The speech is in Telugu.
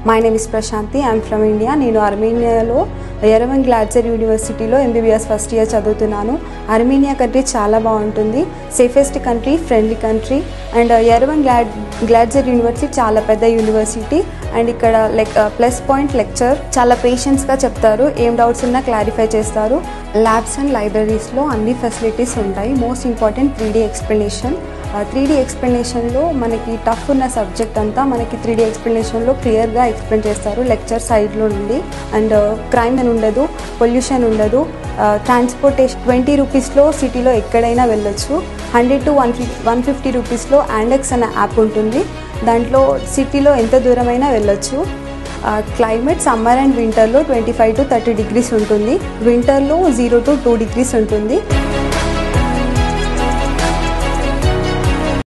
My name is Prashanti. I am from India. నేను అర్మేనియాలో ఎరెవన్ గ్లాడ్జర్ యూనివర్సిటీలో MBBS ఫస్ట్ ఇయర్ చదువుతున్నాను. అర్మేనియా కంట్రీ చాలా బాగుంటుంది. Safest country, friendly country. And Yerevan Gladzor university చాలా పెద్ద యూనివర్సిటీ. అండ్ ఇక్కడ ప్లస్ పాయింట్ లెక్చర్ చాలా పేషెన్స్గా చెప్తారు. ఏం డౌట్స్ ఉన్నా క్లారిఫై చేస్తారు. ల్యాబ్స్ అండ్ లైబ్రరీస్లో అన్ని ఫెసిలిటీస్ ఉంటాయి. Most important 3D explanation. 3D ఎక్స్ప్లెనేషన్లో మనకి టఫ్ ఉన్న సబ్జెక్ట్ అంతా మనకి 3D ఎక్స్ప్లెనేషన్లో క్లియర్గా ఎక్స్ప్లెయిన్ చేస్తారు లెక్చర్ సైడ్లో నుండి. అండ్ క్రైమ్ అని ఉండదు, పొల్యూషన్ ఉండదు. ట్రాన్స్పోర్టేషన్ 20 రూపీస్లో సిటీలో ఎక్కడైనా వెళ్ళొచ్చు. 100 to 150 రూపీస్లో యాండెక్స్ అనే యాప్ ఉంటుంది. దాంట్లో సిటీలో ఎంత దూరమైనా వెళ్ళొచ్చు. క్లైమేట్ సమ్మర్ అండ్ వింటర్లో 25 to 30 degrees ఉంటుంది. వింటర్లో 0 to 2 degrees ఉంటుంది.